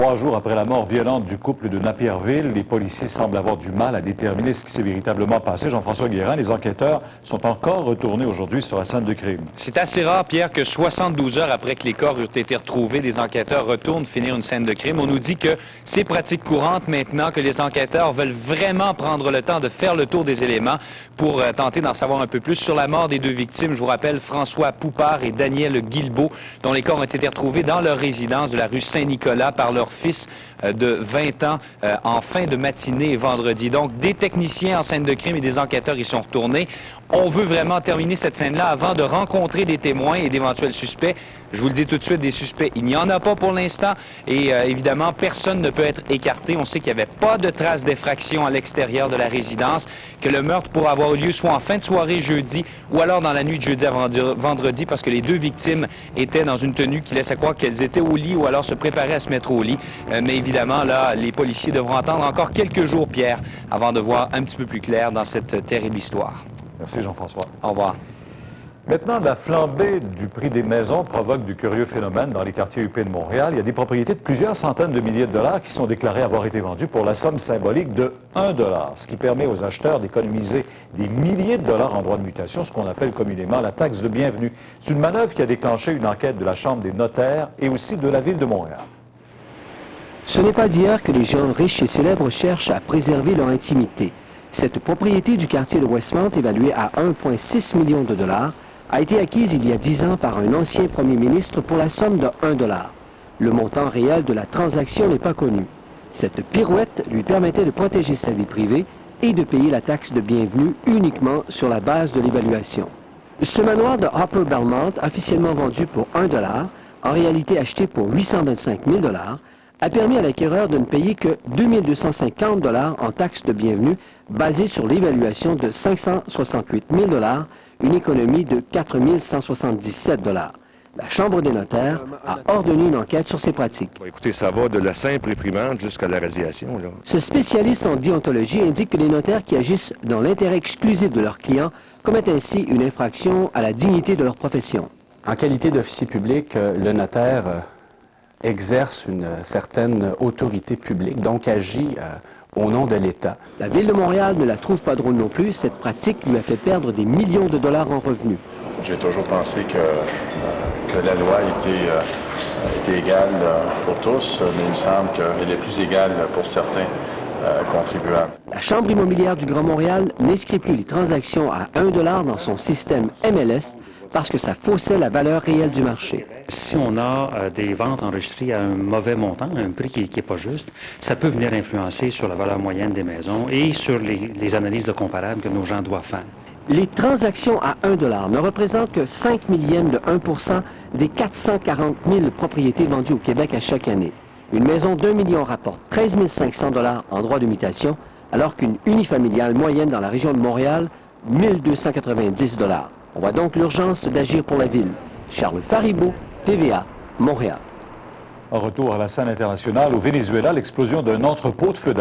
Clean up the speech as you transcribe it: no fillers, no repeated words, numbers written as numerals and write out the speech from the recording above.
3 jours après la mort violente du couple de Napierville, les policiers semblent avoir du mal à déterminer ce qui s'est véritablement passé. Jean-François Guérin, les enquêteurs sont encore retournés aujourd'hui sur la scène de crime. C'est assez rare, Pierre, que 72 heures après que les corps eurent été retrouvés, des enquêteurs retournent finir une scène de crime. On nous dit que c'est pratique courante maintenant, que les enquêteurs veulent vraiment prendre le temps de faire le tour des éléments pour tenter d'en savoir un peu plus sur la mort des deux victimes. Je vous rappelle, François Poupard et Daniel Guilbeault, dont les corps ont été retrouvés dans leur résidence de la rue Saint-Nicolas par leur fils de 20 ans en fin de matinée vendredi. Donc, des techniciens en scène de crime et des enquêteurs y sont retournés. On veut vraiment terminer cette scène-là avant de rencontrer des témoins et d'éventuels suspects. Je vous le dis tout de suite, des suspects, il n'y en a pas pour l'instant. Et évidemment, personne ne peut être écarté. On sait qu'il n'y avait pas de traces d'effraction à l'extérieur de la résidence, que le meurtre pourra avoir eu lieu soit en fin de soirée jeudi ou alors dans la nuit de jeudi à vendredi, parce que les deux victimes étaient dans une tenue qui laissait croire qu'elles étaient au lit ou alors se préparaient à se mettre au lit. Mais évidemment, là, les policiers devront attendre encore quelques jours, Pierre, avant de voir un petit peu plus clair dans cette terrible histoire. Merci Jean-François. Au revoir. Maintenant, la flambée du prix des maisons provoque du curieux phénomène dans les quartiers huppés de Montréal. Il y a des propriétés de plusieurs centaines de milliers de dollars qui sont déclarées avoir été vendues pour la somme symbolique de 1 $, ce qui permet aux acheteurs d'économiser des milliers de dollars en droits de mutation, ce qu'on appelle communément la taxe de bienvenue. C'est une manœuvre qui a déclenché une enquête de la Chambre des notaires et aussi de la Ville de Montréal. Ce n'est pas d'hier que les gens riches et célèbres cherchent à préserver leur intimité. Cette propriété du quartier de Westmount, évaluée à 1,6 million de dollars, a été acquise il y a 10 ans par un ancien premier ministre pour la somme de 1 $. Le montant réel de la transaction n'est pas connu. Cette pirouette lui permettait de protéger sa vie privée et de payer la taxe de bienvenue uniquement sur la base de l'évaluation. Ce manoir de Upper Belmont, officiellement vendu pour 1 $, en réalité acheté pour 825 000 $, a permis à l'acquéreur de ne payer que 2 250 $ en taxes de bienvenue, basée sur l'évaluation de 568 000 $, une économie de 4 177 $. La Chambre des notaires a ordonné une enquête sur ces pratiques. Bon, écoutez, ça va de la simple imprimante jusqu'à la radiation, là. Ce spécialiste en déontologie indique que les notaires qui agissent dans l'intérêt exclusif de leurs clients commettent ainsi une infraction à la dignité de leur profession. En qualité d'officier public, le notaire exerce une certaine autorité publique, donc agit au nom de l'État. La Ville de Montréal ne la trouve pas drôle non plus. Cette pratique lui a fait perdre des millions de dollars en revenus. J'ai toujours pensé que la loi était égale pour tous, mais il me semble qu'elle est plus égale pour certains contribuables. La Chambre immobilière du Grand Montréal n'inscrit plus les transactions à 1 $ dans son système MLS parce que ça faussait la valeur réelle du marché. Si on a des ventes enregistrées à un mauvais montant, un prix qui n'est pas juste, ça peut venir influencer sur la valeur moyenne des maisons et sur les analyses de comparables que nos gens doivent faire. Les transactions à 1 $ ne représentent que 5 millièmes de 1% des 440 000 propriétés vendues au Québec à chaque année. Une maison d'1 million rapporte 13 500 $ en droits de mutation, alors qu'une unifamiliale moyenne dans la région de Montréal, 1 290 $. On voit donc l'urgence d'agir pour la ville. Charles Faribault, TVA, Montréal. En retour à la scène internationale, au Venezuela, l'explosion d'un entrepôt de feu d'affaires